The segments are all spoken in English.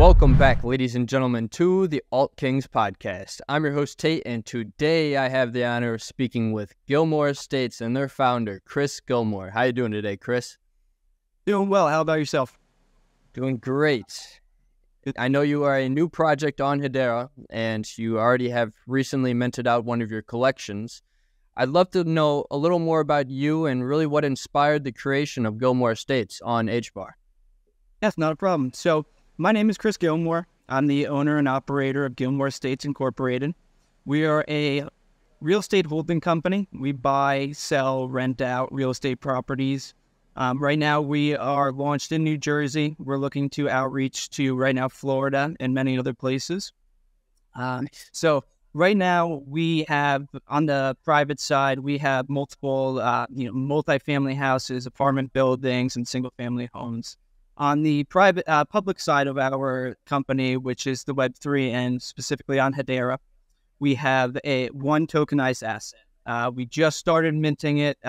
Welcome back, ladies and gentlemen, to the Alt Kings podcast. I'm your host, Tate, and today I have the honor of speaking with Gilmore Estates and their founder, Chris Gilmore. How you doing today, Chris? Doing well. How about yourself? Doing great. I know you are a new project on Hbar, and you already have recently minted out one of your collections. I'd love to know a little more about you and really what inspired the creation of Gilmore Estates on Hbar. Yes, not a problem. So, my name is Chris Gilmore. I'm the owner and operator of Gilmore Estates Incorporated. We are a real estate holding company. We buy, sell, rent out real estate properties. Right now, we are launched in New Jersey. We're looking to outreach to right now Florida and many other places. So right now, we have on the private side, we have multiple, multifamily houses, apartment buildings, and single-family homes. On the private, public side of our company, which is the Web3 and specifically on Hbar, we have one tokenized asset. We just started minting it.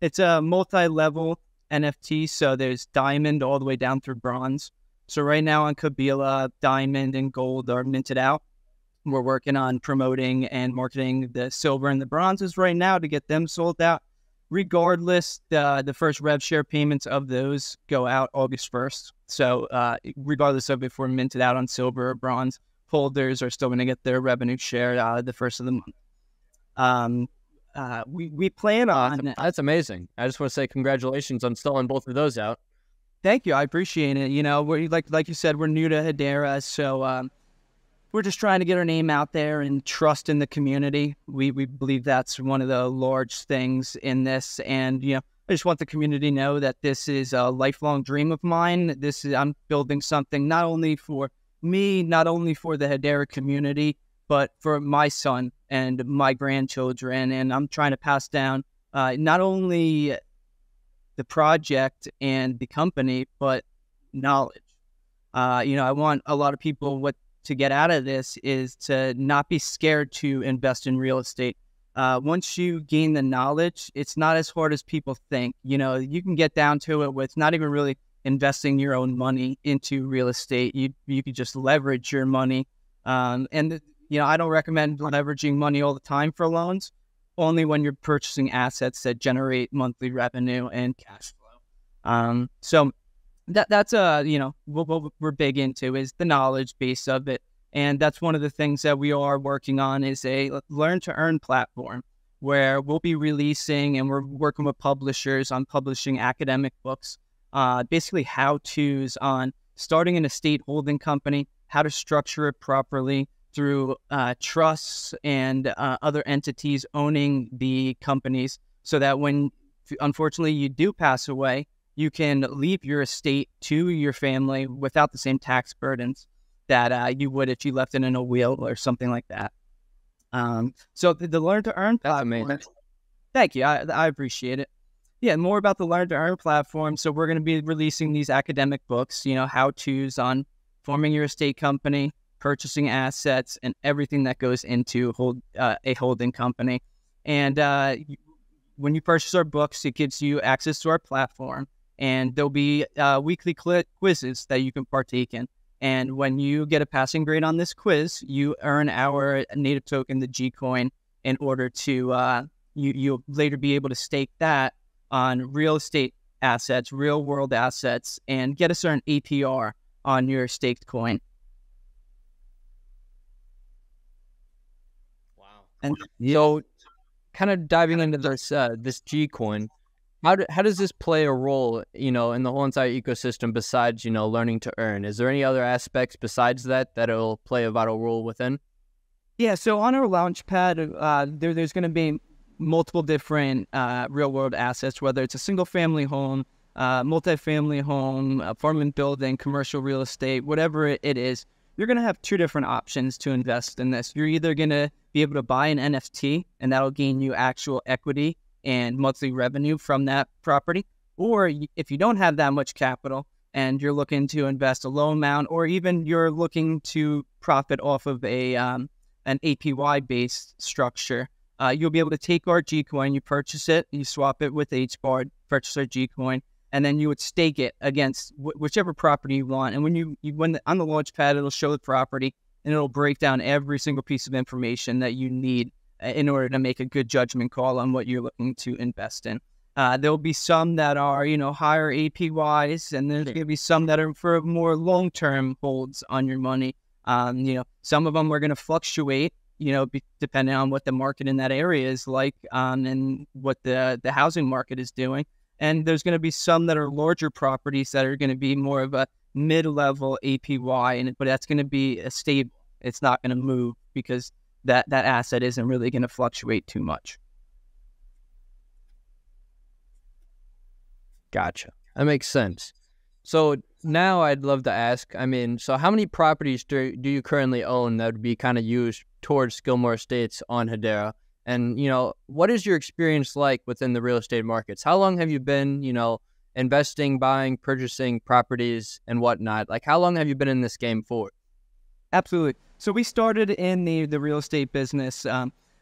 It's a multi-level NFT, so there's diamond all the way down through bronze. So right now on Kabila, diamond and gold are minted out. We're working on promoting and marketing the silver and the bronzes right now to get them sold out. Regardless, the first rev share payments of those go out August 1st. So regardless of if we're minted out on silver or bronze, holders are still going to get their revenue share the first of the month. We plan on... That's amazing. I just want to say congratulations on selling both of those out. Thank you. I appreciate it. You know, we're, like you said, we're new to Hbar, so we're just trying to get our name out there and trust in the community. We believe that's one of the large things in this. And, you know, I just want the community to know that this is a lifelong dream of mine. I'm building something not only for me, not only for the Hbar community, but for my son and my grandchildren. And I'm trying to pass down not only the project and the company, but knowledge. I want a lot of people to get out of this is to not be scared to invest in real estate. Once you gain the knowledge, it's not as hard as people think. You know, you can get down to it with not even really investing your own money into real estate. You could just leverage your money. I don't recommend leveraging money all the time for loans, only when you're purchasing assets that generate monthly revenue and cash flow. So that's what we're big into is the knowledge base of it. And that's one of the things that we are working on is a learn to earn platform where we'll be releasing and we're working with publishers on publishing academic books, basically how-tos on starting an estate holding company, how to structure it properly through trusts and other entities owning the companies so that when, unfortunately, you do pass away, you can leave your estate to your family without the same tax burdens that you would if you left it in a will or something like that. So the Learn to Earn platform. That's amazing. Thank you. I appreciate it. Yeah, more about the Learn to Earn platform. So we're going to be releasing these academic books, how-tos on forming your estate company, purchasing assets, and everything that goes into a holding company. And when you purchase our books, it gives you access to our platform. And there'll be weekly quizzes that you can partake in. And when you get a passing grade on this quiz, you earn our native token, the G coin, in order to you'll later be able to stake that on real estate assets, real world assets, and get a certain APR on your staked coin. Wow. And so, kind of diving into this G coin. How does this play a role, in the whole entire ecosystem besides, learning to earn? Is there any other aspects besides that it'll play a vital role within? Yeah, so on our launchpad, there's going to be multiple different real-world assets, whether it's a single-family home, multifamily home, apartment building, commercial real estate, whatever it is. You're going to have two different options to invest in this. You're either going to be able to buy an NFT, and that'll gain you actual equity and monthly revenue from that property. Or if you don't have that much capital and you're looking to invest a low amount, or even you're looking to profit off of an APY-based structure, you'll be able to take our G coin, you purchase it, you swap it with Hbar, purchase our G coin, and then you would stake it against whichever property you want. And when on the launch pad, it'll show the property, and it'll break down every single piece of information that you need in order to make a good judgment call on what you're looking to invest in. There'll be some that are, higher APYs, and there's going to be some that are for more long-term holds on your money. Some of them are going to fluctuate, depending on what the market in that area is like, and what the housing market is doing. And there's going to be some that are larger properties that are going to be more of a mid-level APY, but that's going to be stable. It's not going to move because that asset isn't really going to fluctuate too much. Gotcha. That makes sense. So now I'd love to ask, so how many properties do you currently own that would be kind of used towards Gilmore Estates on Hbar? And, what is your experience like within the real estate markets? How long have you been, investing, buying, purchasing properties and whatnot? Like, how long have you been in this game for? Absolutely. So we started in the real estate business.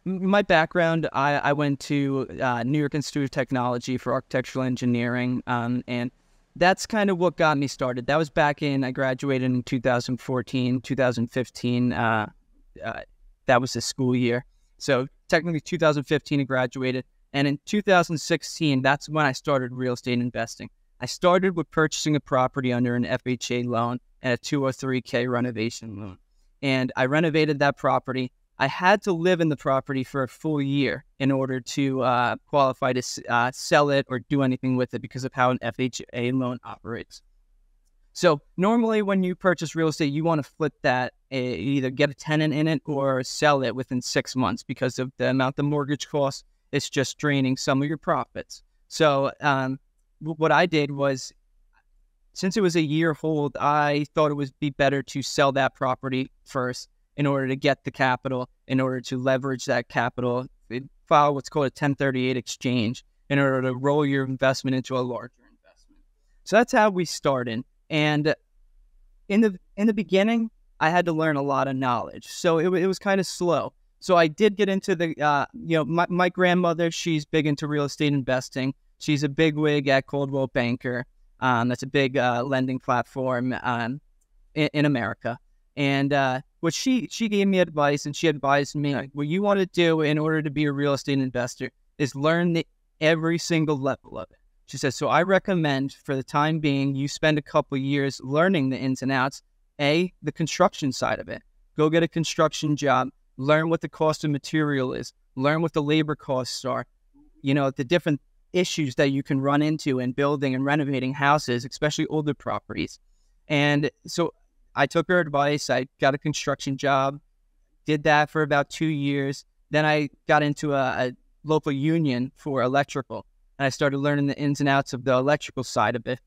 My background, I went to New York Institute of Technology for architectural engineering, and that's kind of what got me started. That was I graduated in 2014, 2015. That was the school year. So technically 2015 I graduated. And in 2016, that's when I started real estate investing. I started with purchasing a property under an FHA loan and a 203K renovation loan. And I renovated that property. I had to live in the property for a full year in order to qualify to sell it or do anything with it because of how an FHA loan operates. So normally when you purchase real estate, you want to flip that, either get a tenant in it or sell it within 6 months because of the amount the mortgage costs. It's just draining some of your profits. So what I did was, since it was a year hold, I thought it would be better to sell that property first in order to get the capital, in order to leverage that capital, file what's called a 1038 exchange in order to roll your investment into a larger investment. So that's how we started. And in the beginning, I had to learn a lot of knowledge. So it was kind of slow. So I did get into my grandmother, she's big into real estate investing. She's a bigwig at Coldwell Banker. That's a big lending platform in America. And what she gave me advice, and she advised me, what you want to do in order to be a real estate investor is learn every single level of it. She says, so I recommend for the time being, you spend a couple of years learning the ins and outs, the construction side of it. Go get a construction job, learn what the cost of material is, learn what the labor costs are, the different issues that you can run into in building and renovating houses, especially older properties. And so I took her advice. I got a construction job, did that for about 2 years. Then I got into a local union for electrical, and I started learning the ins and outs of the electrical side of it.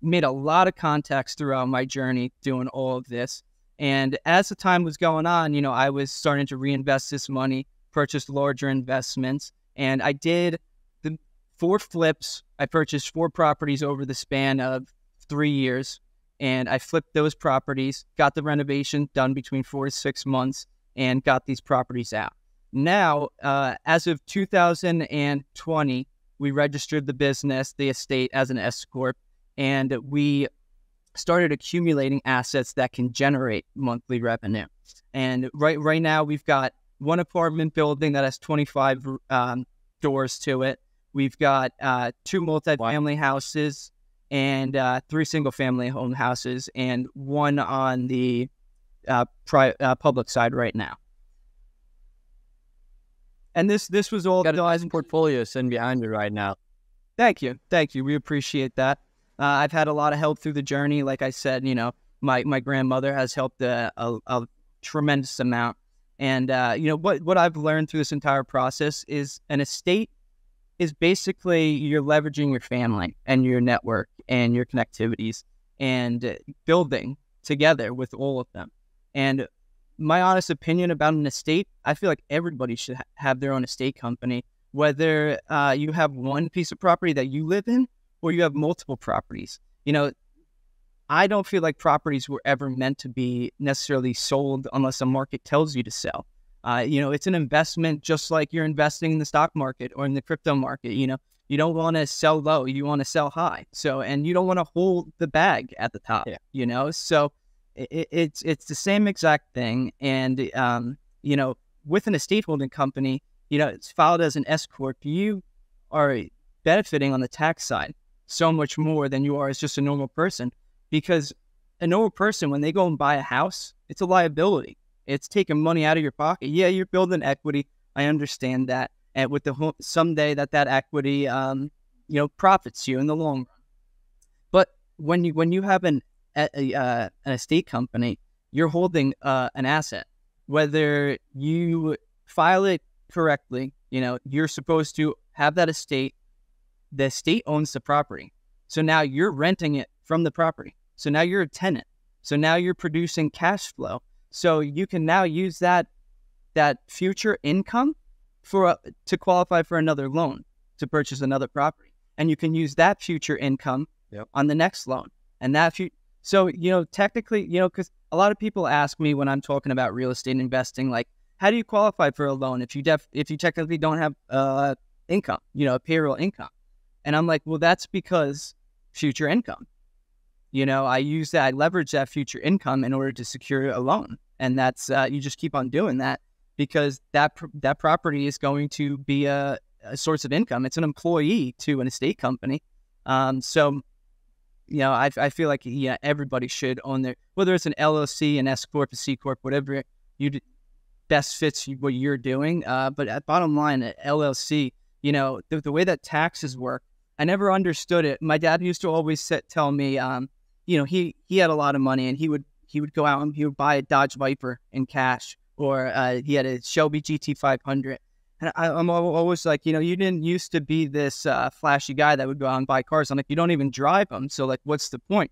Made a lot of contacts throughout my journey doing all of this. And as the time was going on, I was starting to reinvest this money, purchase larger investments, and I did the 4 flips. I purchased 4 properties over the span of 3 years. And I flipped those properties, got the renovation done between 4 to 6 months, and got these properties out. Now, as of 2020, we registered the business, the estate, as an S Corp, and we started accumulating assets that can generate monthly revenue. And right now, we've got 1 apartment building that has 25 doors to it. We've got 2 multifamily houses, and 3 single-family home houses, and 1 on the public side right now. And this was all got a nice portfolio sitting behind you right now. Thank you. We appreciate that. I've had a lot of help through the journey. Like I said, my grandmother has helped a tremendous amount. And what I've learned through this entire process is an estate is basically you're leveraging your family and your network and your connectivities and building together with all of them. And my honest opinion about an estate, I feel like everybody should have their own estate company, whether you have one piece of property that you live in or you have multiple properties. I don't feel like properties were ever meant to be necessarily sold unless a market tells you to sell. It's an investment just like you're investing in the stock market or in the crypto market. You don't want to sell low, you want to sell high. So, and you don't want to hold the bag at the top, so it's the same exact thing. And, with an estate holding company, it's filed as an S corp. You are benefiting on the tax side so much more than you are as just a normal person, because a normal person, when they go and buy a house, it's a liability. It's taking money out of your pocket. Yeah, you're building equity. I understand that. And with the hope someday that equity, profits you in the long run. But when you have an estate company, you're holding an asset. Whether you file it correctly, you're supposed to have that estate. The estate owns the property. So now you're renting it from the property. So now you're a tenant. So now you're producing cash flow. So you can now use that future income to qualify for another loan to purchase another property. And you can use that future income on the next loan. And so, technically, because a lot of people ask me when I'm talking about real estate investing, like, how do you qualify for a loan if you technically don't have income, payroll income? And I'm like, well, that's because future income. I leverage that future income in order to secure a loan. And that's, you just keep on doing that because that property is going to be a source of income. It's an employee to an estate company. So, I feel like, everybody should own whether it's an LLC, an S Corp, a C Corp, whatever best fits what you're doing. But at bottom line, at LLC, the way that taxes work, I never understood it. My dad used to always tell me, he had a lot of money and he would go out and he would buy a Dodge Viper in cash, or he had a Shelby GT 500. And I'm always like, you didn't used to be this flashy guy that would go out and buy cars. I'm like, you don't even drive them. So like, what's the point?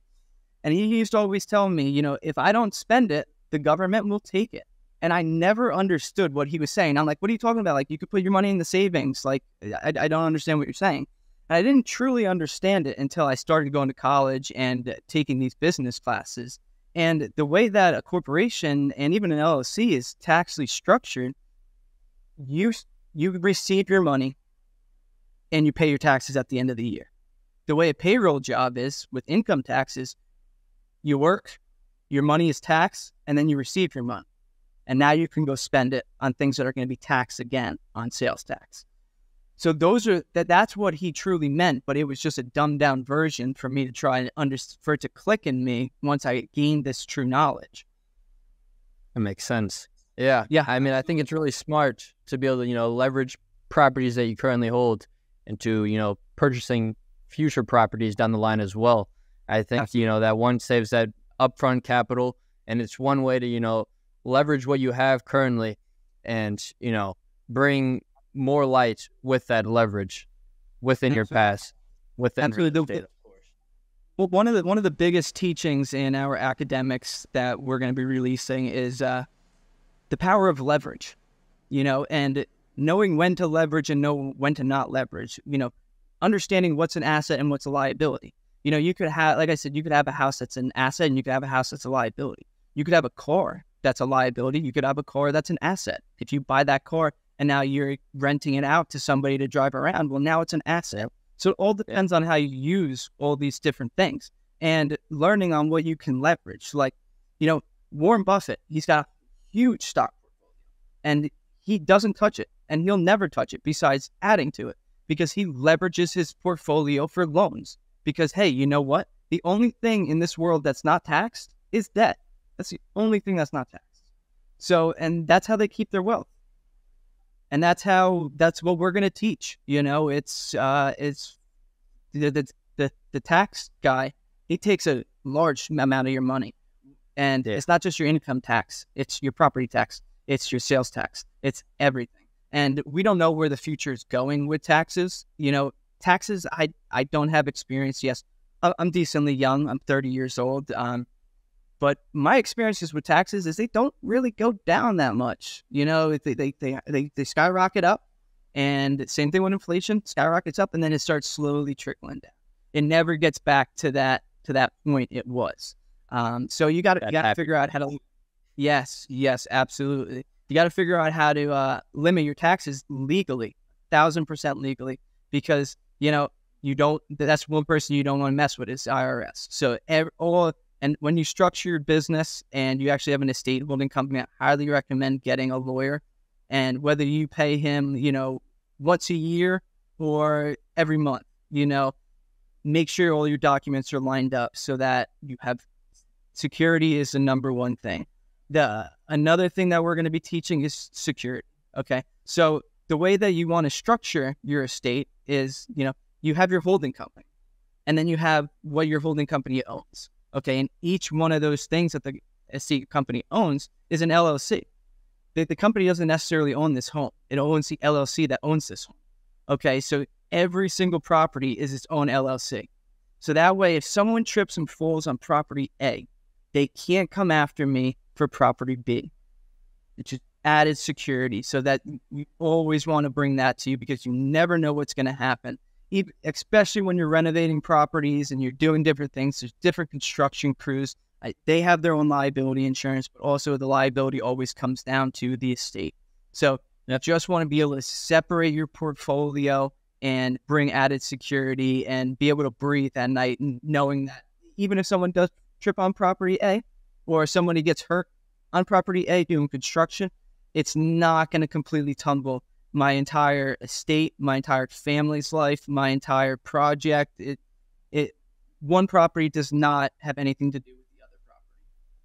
And he used to always tell me, if I don't spend it, the government will take it. And I never understood what he was saying. I'm like, what are you talking about? Like, you could put your money in the savings. Like, I don't understand what you're saying. And I didn't truly understand it until I started going to college and taking these business classes. And the way that a corporation and even an LLC is taxally structured, you receive your money and you pay your taxes at the end of the year. The way a payroll job is with income taxes, you work, your money is taxed, and then you receive your money. And now you can go spend it on things that are going to be taxed again on sales tax. So that's what he truly meant, but it was just a dumbed down version for me to try and for it to click in me once I gained this true knowledge. That makes sense. Yeah. I mean, I think it's really smart to be able to, leverage properties that you currently hold into, purchasing future properties down the line as well. I think, that one saves that upfront capital, and it's one way to, leverage what you have currently and, bring more light with that leverage within your past, within real estate, of course. Well, one of the biggest teachings in our academics that we're going to be releasing is the power of leverage, and knowing when to leverage and know when to not leverage, understanding what's an asset and what's a liability. You could have, like I said, you could have a house that's an asset and you could have a house that's a liability. You could have a car that's a liability. You could have a car that's an asset. If you buy that car and now you're renting it out to somebody to drive around, well, now it's an asset. So it all depends on how you use all these different things and learning on what you can leverage. Like, Warren Buffett, he's got a huge stock portfolio and he doesn't touch it and he'll never touch it besides adding to it because he leverages his portfolio for loans. Because, hey, you know what? The only thing in this world that's not taxed is debt. That's the only thing that's not taxed. So, and that's how they keep their wealth. And that's what we're going to teach. It's the tax guy, he takes a large amount of your money. And it's not just your income tax. It's your property tax. It's your sales tax. It's everything. And we don't know where the future is going with taxes. Taxes, I don't have experience. Yes, I'm decently young. I'm 30 years old. But my experiences with taxes is they don't really go down that much. They skyrocket up, and same thing with inflation, skyrockets up, and then it starts slowly trickling down. It never gets back to that point it was. So you got to figure out how to. Yes, absolutely. You got to figure out how to limit your taxes legally, 1,000% legally, because that's one person you don't want to mess with is IRS. So and when you structure your business and you actually have an estate holding company, I highly recommend getting a lawyer. And whether you pay him, once a year or every month, make sure all your documents are lined up so that you have security is the number one thing. Another thing that we're going to be teaching is security. Okay. So the way that you want to structure your estate is, you have your holding company and then you have what your holding company owns. Okay. And each one of those things that the estate company owns is an LLC. The company doesn't necessarily own this home. It owns the LLC that owns this home. Okay. So every single property is its own LLC. So that way, if someone trips and falls on property A, they can't come after me for property B. It's just added security so that we always want to bring that to you because you never know what's going to happen. Especially when you're renovating properties and you're doing different things. There's different construction crews. They have their own liability insurance, but also the liability always comes down to the estate. So you just want to be able to separate your portfolio and bring added security and be able to breathe at night and knowing that even if someone does trip on property A or somebody gets hurt on property A doing construction, it's not going to completely tumble my entire estate, my entire family's life, my entire project. One property does not have anything to do with the other property.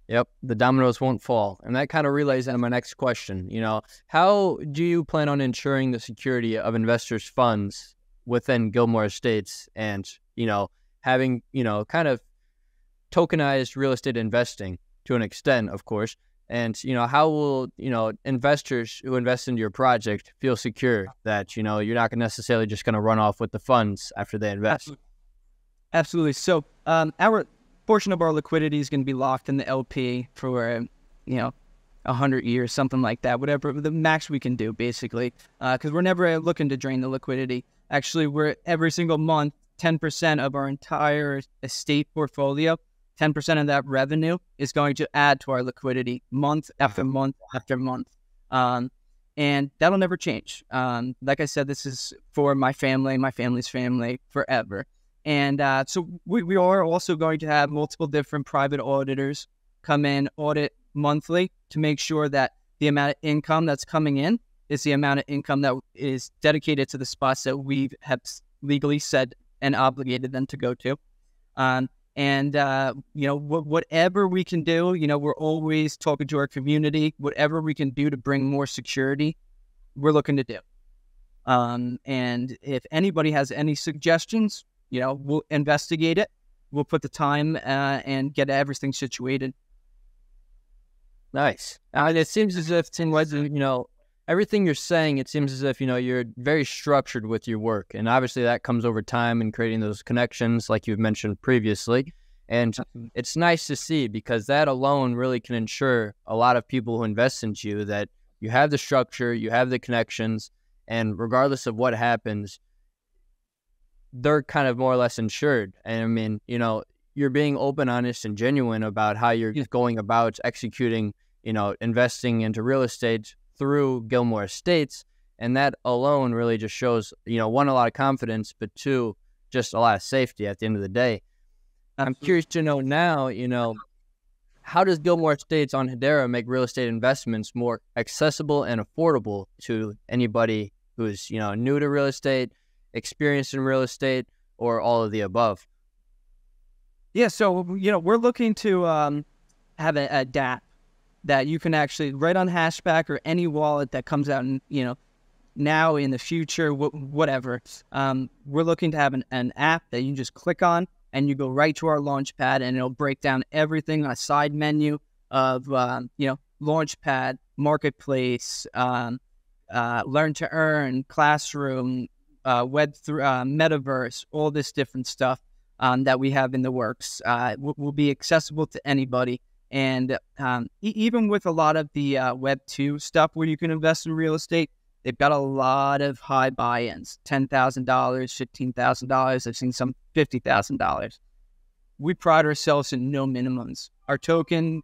Yep, the dominoes won't fall. And that kind of relays into my next question. How do you plan on ensuring the security of investors' funds within Gilmore Estates and, having, kind of tokenized real estate investing to an extent, of course. And, how will, investors who invest into your project feel secure that, you're not necessarily just going to run off with the funds after they invest? Absolutely. So our portion of our liquidity is going to be locked in the LP for, 100 years, something like that, whatever the max we can do, basically, because we're never looking to drain the liquidity. Actually, we're every single month, 10% of our entire estate portfolio, 10% of that revenue is going to add to our liquidity month after month after month. And that'll never change. Like I said, this is for my family, my family's family, forever. And so we are also going to have multiple different private auditors come in, audit monthly to make sure that the amount of income that's coming in is the amount of income that is dedicated to the spots that we have legally said and obligated them to go to. Whatever we can do, we're always talking to our community, whatever we can do to bring more security, we're looking to do. And if anybody has any suggestions, we'll investigate it. We'll put the time and get everything situated. Nice. It seems as if, everything you're saying, it seems as if, you're very structured with your work. And obviously that comes over time and creating those connections like you've mentioned previously. And it's nice to see because that alone really can ensure a lot of people who invest into you that you have the structure, you have the connections, and regardless of what happens, they're kind of more or less insured. And I mean, you're being open, honest, and genuine about how you're going about executing, investing into real estate through Gilmore Estates. And that alone really just shows, one, a lot of confidence, but two, just a lot of safety at the end of the day. I'm curious to know now, how does Gilmore Estates on Hbar make real estate investments more accessible and affordable to anybody who's, new to real estate, experienced in real estate, or all of the above? Yeah, so, we're looking to have a DApp that you can actually write on Hashback or any wallet that comes out in, now, in the future, whatever. We're looking to have an app that you just click on and you go right to our Launchpad and it'll break down everything on a side menu of, Launchpad, Marketplace, Learn to Earn, Classroom, Metaverse, all this different stuff that we have in the works will be accessible to anybody. And even with a lot of the Web 2 stuff where you can invest in real estate, they've got a lot of high buy-ins, $10,000, $15,000. I've seen some $50,000. We pride ourselves in no minimums. Our token,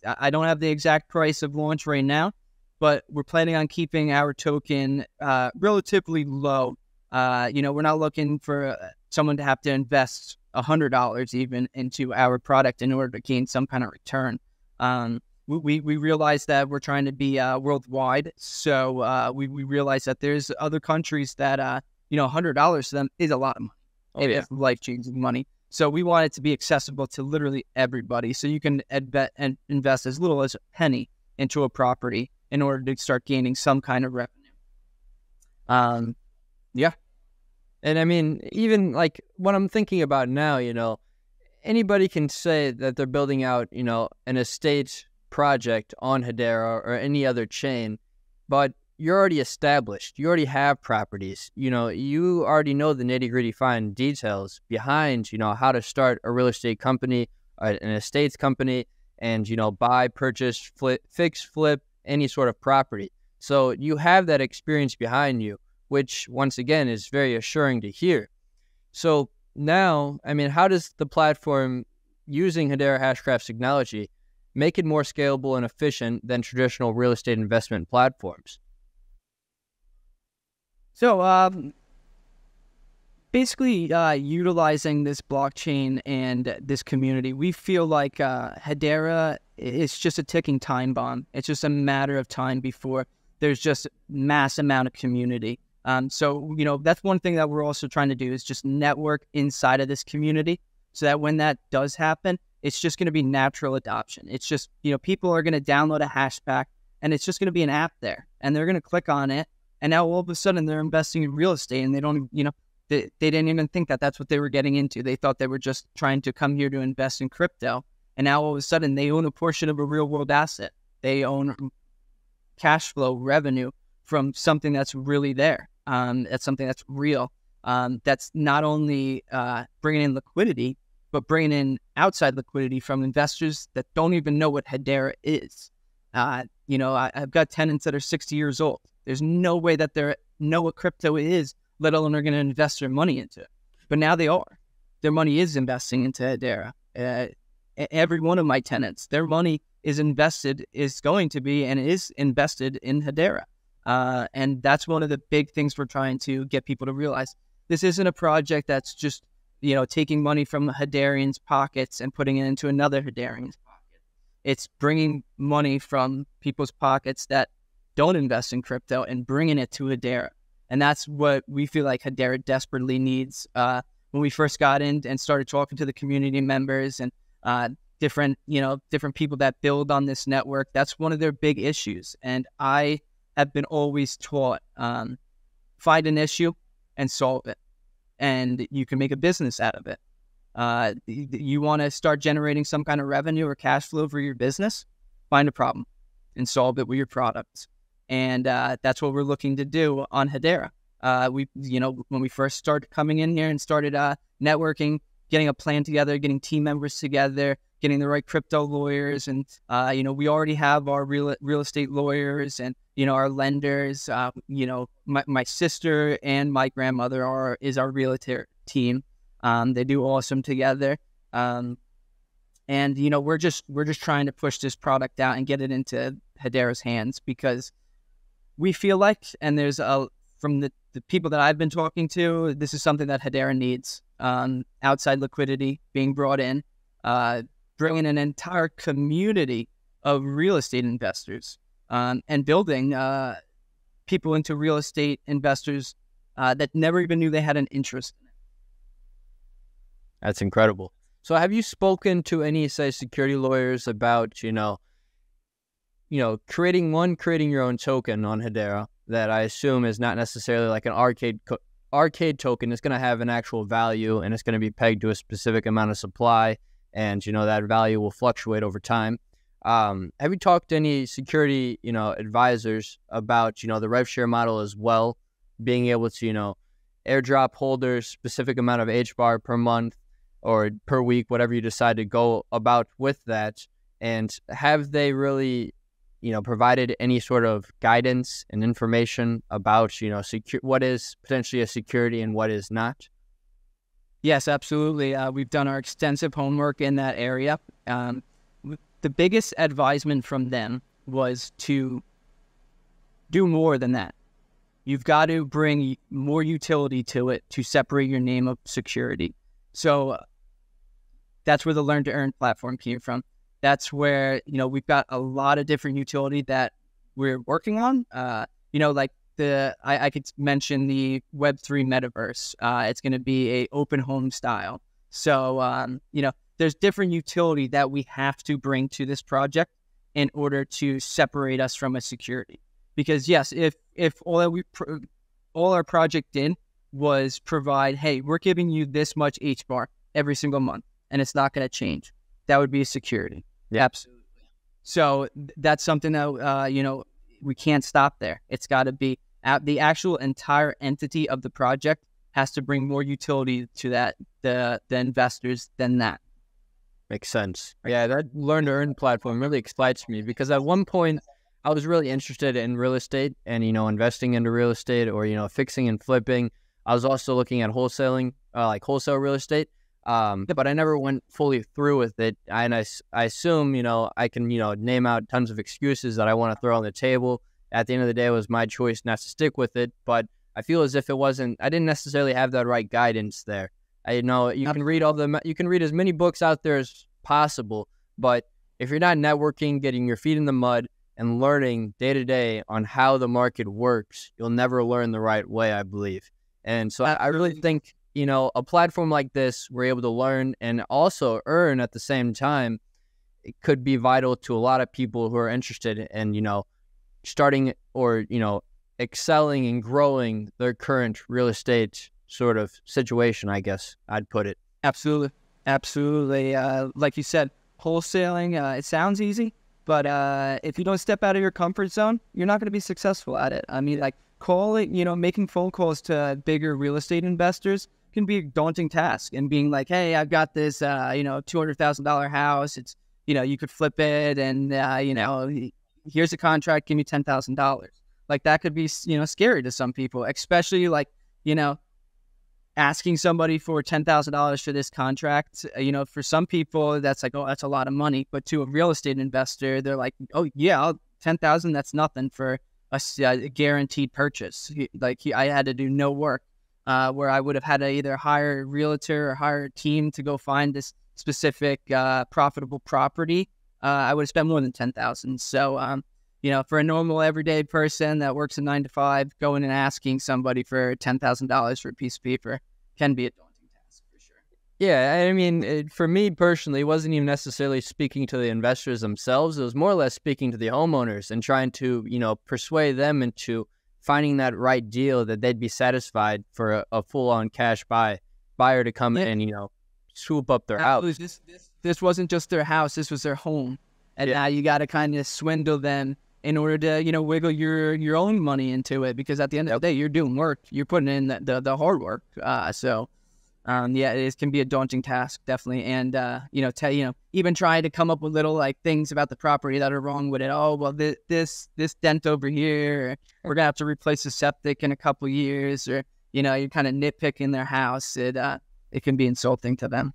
I don't have the exact price of launch right now, but we're planning on keeping our token relatively low We're not looking for someone to have to invest $100 even into our product in order to gain some kind of return. We realize that we're trying to be worldwide, so we realize that there's other countries that $100 to them is a lot of money. Oh, yeah. It's life-changing money. So we want it to be accessible to literally everybody. So you can invest as little as a penny into a property in order to start gaining some kind of revenue. Yeah. And I mean, even like what I'm thinking about now, anybody can say that they're building out, an estate project on Hedera or any other chain, but you're already established. You already have properties. You already know the nitty-gritty fine details behind, how to start a real estate company, an estates company, and, buy, purchase, flip, any sort of property. So you have that experience behind you, which, once again, is very assuring to hear. So now, I mean, how does the platform using Hedera Hashgraph's technology make it more scalable and efficient than traditional real estate investment platforms? So basically, utilizing this blockchain and this community, we feel like Hedera is just a ticking time bomb. It's just a matter of time before there's just mass amount of community. So that's one thing that we're also trying to do is just network inside of this community so that when that does happen, it's just going to be natural adoption. It's just, people are going to download a hashpack and it's just going to be an app there and they're going to click on it. And now all of a sudden they're investing in real estate and they don't, they didn't even think that that's what they were getting into. They thought they were just trying to come here to invest in crypto. And now all of a sudden they own a portion of a real world asset. They own cash flow revenue from something that's really there. That's something that's real. That's not only bringing in liquidity, but bringing in outside liquidity from investors that don't even know what Hedera is. I've got tenants that are 60 years old. There's no way that they know what crypto is, let alone are going to invest their money into it. But now they are. Their money is investing into Hedera. Every one of my tenants, their money is going to be invested in Hedera. And that's one of the big things we're trying to get people to realize. This isn't a project that's just, taking money from Hederians' pockets and putting it into another Hederian's pocket. It's bringing money from people's pockets that don't invest in crypto and bringing it to Hedera. And that's what we feel like Hedera desperately needs. When we first got in and started talking to the community members and different people that build on this network, that's one of their big issues. And I have been always taught, find an issue and solve it. And you can make a business out of it. You want to start generating some kind of revenue or cash flow for your business, find a problem and solve it with your products. And that's what we're looking to do on Hedera. When we first started coming in here and started networking, getting a plan together, getting team members together, getting the right crypto lawyers. And, we already have our real estate lawyers and, our lenders. My sister and my grandmother is our realtor team. They do awesome together. And, we're just trying to push this product out and get it into Hedera's hands because we feel like, and there's from the people that I've been talking to, this is something that Hedera needs. Outside liquidity being brought in, bringing an entire community of real estate investors, and building people into real estate investors that never even knew they had an interest in it. That's incredible. So have you spoken to any, say, security lawyers about, creating your own token on Hedera that I assume is not necessarily like an arcade token? It's going to have an actual value and it's going to be pegged to a specific amount of supply, and that value will fluctuate over time. Have you talked to any security advisors about the rev share model as well, being able to airdrop holders specific amount of Hbar per month or per week, whatever you decide to go about with that? And have they really provided any sort of guidance and information about, what is potentially a security and what is not? Yes, absolutely. We've done our extensive homework in that area. The biggest advisement from them was to do more than that. you've got to bring more utility to it to separate your name of security. So that's where the Learn to Earn platform came from. That's where, we've got a lot of different utility that we're working on. Like I could mention the Web3 metaverse. It's going to be a open home style. So, there's different utility that we have to bring to this project in order to separate us from a security. Because yes, if all our project did was provide, hey, we're giving you this much Hbar every single month, and it's not going to change, that would be a security. Yeah. Absolutely. So that's something that, we can't stop there. It's got to be the actual entire entity of the project has to bring more utility to the investors than that. Makes sense. Yeah, that Learn to Earn platform really excites me because at one point I was really interested in real estate and, investing into real estate or, fixing and flipping. I was also looking at wholesaling, like wholesale real estate. But I never went fully through with it. And I assume, I can, name out tons of excuses that I want to throw on the table. At the end of the day, it was my choice not to stick with it. But I feel as if I didn't necessarily have that right guidance there. You can read you can read as many books out there as possible. But if you're not networking, getting your feet in the mud and learning day to day on how the market works, you'll never learn the right way, I believe. And so I really think, a platform like this, we're able to learn and also earn at the same time. It could be vital to a lot of people who are interested in, starting or, excelling and growing their current real estate sort of situation, I guess I'd put it. Absolutely. Absolutely. Like you said, wholesaling, it sounds easy, but if you don't step out of your comfort zone, you're not going to be successful at it. I mean, like making phone calls to bigger real estate investors can be a daunting task, and being like, hey, I've got this, $200,000 house. It's, you could flip it and, here's a contract, give me $10,000. Like that could be, scary to some people, especially like, asking somebody for $10,000 for this contract. For some people that's like, oh, that's a lot of money. But to a real estate investor, they're like, oh yeah, 10,000, that's nothing for a guaranteed purchase. I had to do no work. Where I would have had to either hire a realtor or hire a team to go find this specific profitable property. I would have spent more than $10,000. So, for a normal everyday person that works a 9 to 5, going and asking somebody for $10,000 for a piece of paper can be a daunting task for sure. Yeah, I mean, for me personally, it wasn't even necessarily speaking to the investors themselves. It was more or less speaking to the homeowners and trying to, persuade them into finding that right deal that they'd be satisfied for a full-on cash buyer to come in and, swoop up their house. This wasn't just their house. This was their home. And now you got to kind of swindle them in order to, wiggle your own money into it. Because at the end of the day, you're doing work. You're putting in the hard work. It can be a daunting task, definitely. And, even trying to come up with little like things about the property that are wrong with it. Oh, well, this dent over here, we're going to have to replace the septic in a couple of years, or, you're kind of nitpicking their house. It can be insulting to them.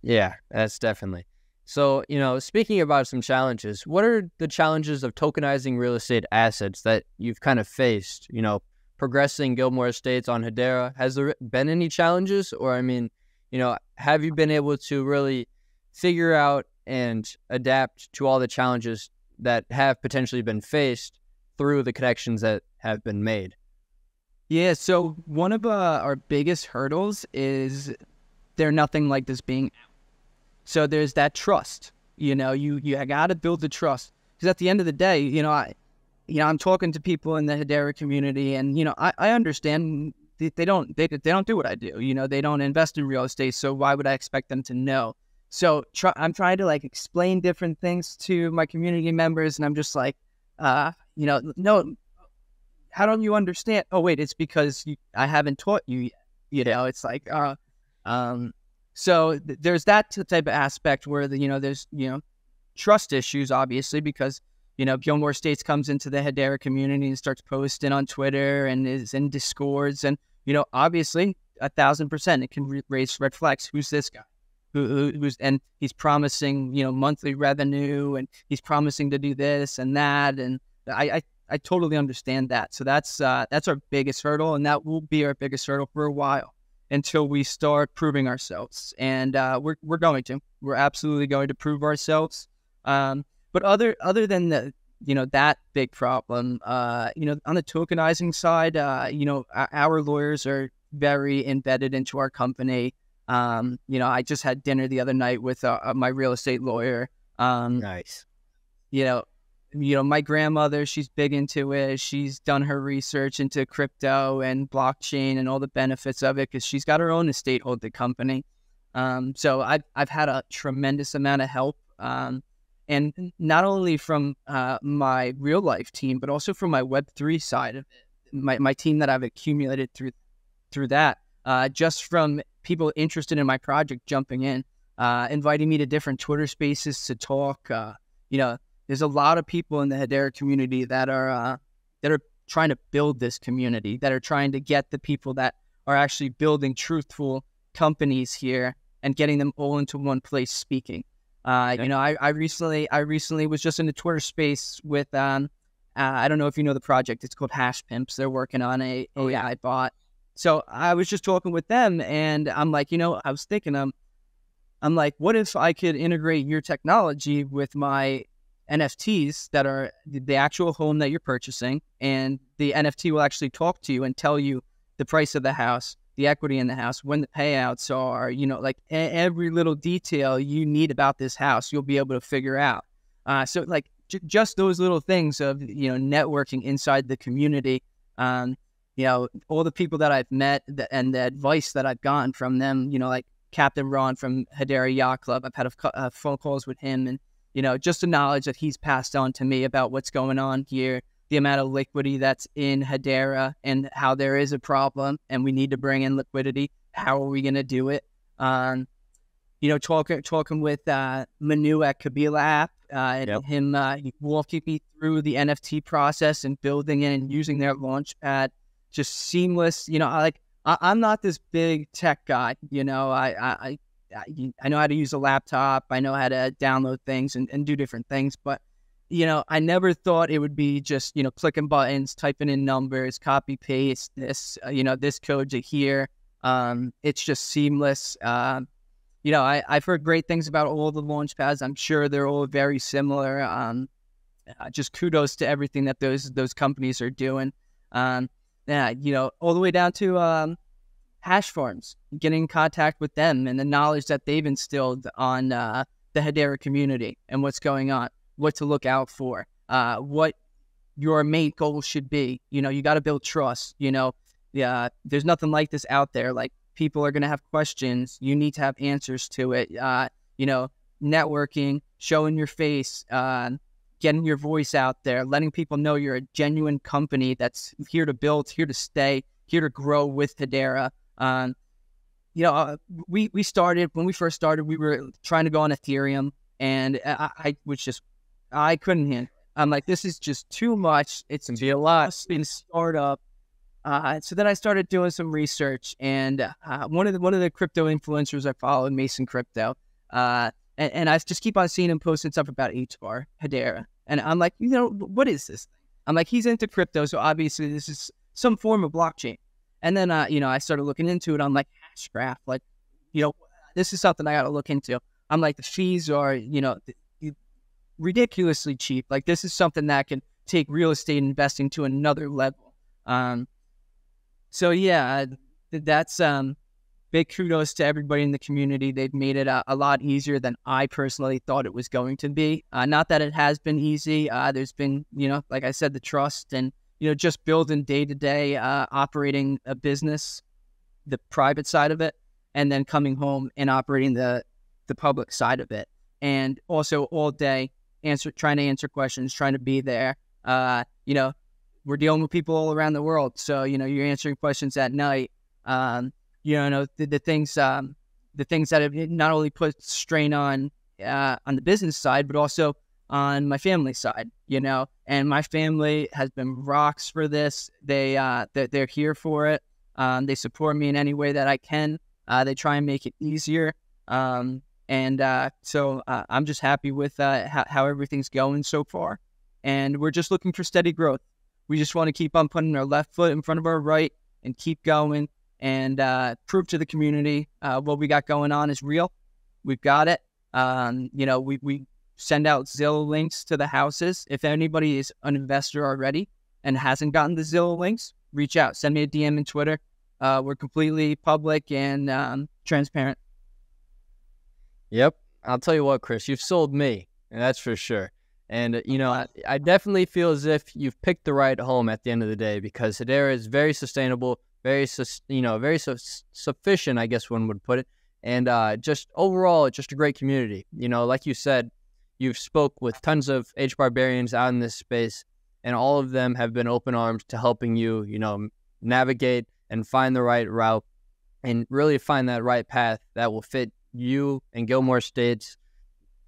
Yeah, that's definitely. So, speaking about some challenges, what are the challenges of tokenizing real estate assets that you've kind of faced, progressing Gilmore Estates on Hedera? Has there been any challenges? Or, I mean, have you been able to really figure out and adapt to all the challenges that have potentially been faced through the connections that have been made? Yeah, so one of our biggest hurdles is there nothing like this being out. So there's that trust. You got to build the trust, because at the end of the day, I'm talking to people in the Hedera community, and I understand they don't do what I do. They don't invest in real estate, so why would I expect them to know? So I'm trying to like explain different things to my community members, and I'm just like, no, how don't you understand? Oh wait, it's because I haven't taught you yet. It's like, so there's that type of aspect where there's trust issues, obviously, because Gilmore Estates comes into the Hedera community and starts posting on Twitter and is in Discords, and obviously 1,000% it can raise red flags. Who's this guy? Who's, and he's promising monthly revenue, and he's promising to do this and that, and I I totally understand that. So that's our biggest hurdle, and that will be our biggest hurdle for a while until we start proving ourselves. And we're absolutely going to prove ourselves. But other than that big problem, on the tokenizing side, our lawyers are very embedded into our company. I just had dinner the other night with my real estate lawyer. Nice. My grandmother, she's big into it. She's done her research into crypto and blockchain and all the benefits of it because she's got her own estate holding company. So I've had a tremendous amount of help, and not only from my real life team, but also from my Web3 side of it, my team that I've accumulated through that, just from people interested in my project jumping in, inviting me to different Twitter spaces to talk. There's a lot of people in the Hedera community that are trying to build this community, that are trying to get the people that are actually building truthful companies here and getting them all into one place speaking. I recently was just in the Twitter space with I don't know if you know the project. It's called Hash Pimps. They're working on a AI bot. So I was just talking with them, and I'm like, I was thinking, I'm like, what if I could integrate your technology with my NFTs that are the actual home that you're purchasing, and the NFT will actually talk to you and tell you the price of the house, the equity in the house, when the payouts are, like every little detail you need about this house, you'll be able to figure out. So like just those little things of, networking inside the community, all the people that I've met and the advice that I've gotten from them, like Captain Ron from Hedera Yacht Club, I've had phone calls with him, and just the knowledge that he's passed on to me about what's going on here, the amount of liquidity that's in Hedera, and how there is a problem and we need to bring in liquidity. How are we going to do it? Talking with Manu at Kabila app, Yep. him walking me through the NFT process and building it and using their launchpad, just seamless. I'm not this big tech guy. I know how to use a laptop. I know how to download things and do different things. But, I never thought it would be just, clicking buttons, typing in numbers, copy, paste this, this code to here. It's just seamless. I've heard great things about all the launch pads. I'm sure they're all very similar. Just kudos to everything that those companies are doing. All the way down to hash farms, getting in contact with them and the knowledge that they've instilled on the Hedera community and what's going on, what to look out for, what your main goal should be. You got to build trust. There's nothing like this out there. Like, people are going to have questions. You need to have answers to it. Networking, showing your face, getting your voice out there, letting people know you're a genuine company that's here to build, here to stay, here to grow with Hedera. We started, when we first started, we were trying to go on Ethereum, and I couldn't handle it. I'm like, this is just too much. It's going to be a lot. Being a startup. So then I started doing some research, and one of the crypto influencers I followed, Mason Crypto, and I just keep on seeing him posting stuff about Hbar, Hedera, and I'm like, what is this thing? I'm like, he's into crypto, so obviously this is some form of blockchain. And then I started looking into it. I'm like, Hashgraph, like, this is something I got to look into. I'm like, the fees are ridiculously cheap. Like, this is something that can take real estate investing to another level. So yeah, that's big kudos to everybody in the community. They've made it a lot easier than I personally thought it was going to be. Not that it has been easy. There's been, like I said, the trust and, just building day-to-day, operating a business, the private side of it, and then coming home and operating the public side of it. And also all day trying to answer questions, trying to be there. We're dealing with people all around the world. So, you're answering questions at night. The things that have not only put strain on the business side, but also on my family side, and my family has been rocks for this. They're here for it. They support me in any way that I can. They try and make it easier. So I'm just happy with how everything's going so far. And we're just looking for steady growth. We just want to keep on putting our left foot in front of our right and keep going and prove to the community what we got going on is real. We've got it. We send out Zillow links to the houses. If anybody is an investor already and hasn't gotten the Zillow links, reach out. Send me a DM in Twitter. We're completely public and transparent. Yep. I'll tell you what, Chris, you've sold me, and that's for sure. And, I definitely feel as if you've picked the right home at the end of the day, because Hedera is very sustainable, very sufficient, I guess one would put it. And just overall, it's just a great community. Like you said, you've spoke with tons of Hbarbarians out in this space, and all of them have been open arms to helping you, navigate and find the right route and really find that right path that will fit you and Gilmore Estates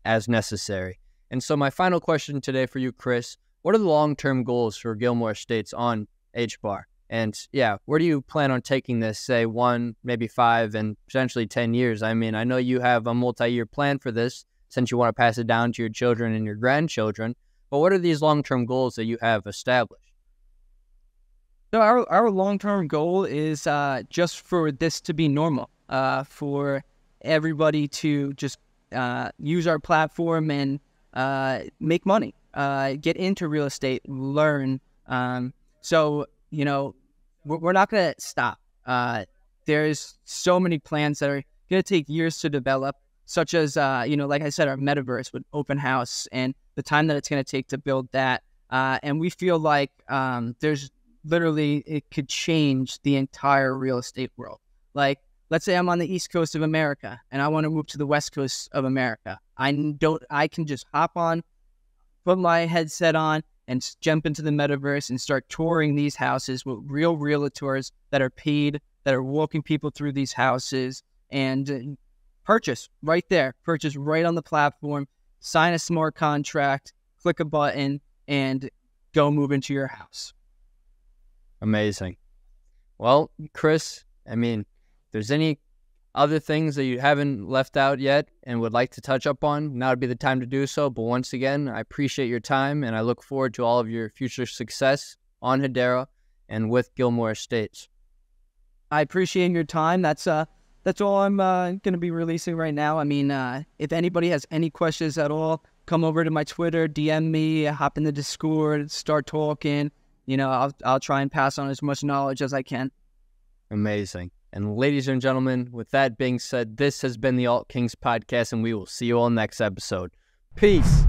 as necessary. And so my final question today for you, Chris, what are the long-term goals for Gilmore Estates on Hbar? And where do you plan on taking this, say 1, maybe 5, and potentially 10 years? I mean, I know you have a multi-year plan for this since you want to pass it down to your children and your grandchildren, but what are these long-term goals that you have established? So our long-term goal is just for this to be normal, for everybody to just use our platform and make money, get into real estate, learn. So, we're not going to stop. There's so many plans that are going to take years to develop, such as, like I said, our metaverse with open house and the time that it's going to take to build that. And we feel like there's literally, it could change the entire real estate world. Like, let's say I'm on the East Coast of America and I want to move to the West Coast of America. I can just hop on, put my headset on, and jump into the metaverse and start touring these houses with real realtors that are paid, that are walking people through these houses, and purchase right there, purchase right on the platform, sign a smart contract, click a button, and go move into your house. Amazing. Well, Chris, I mean, if there's any other things that you haven't left out yet and would like to touch up on, now would be the time to do so. But once again, I appreciate your time, and I look forward to all of your future success on Hedera and with Gilmore Estates. I appreciate your time. That's all I'm going to be releasing right now. I mean, if anybody has any questions at all, come over to my Twitter, DM me, hop in the Discord, start talking. I'll try and pass on as much knowledge as I can. Amazing. And ladies and gentlemen, with that being said, this has been the Alt Kings podcast, and we will see you all next episode. Peace.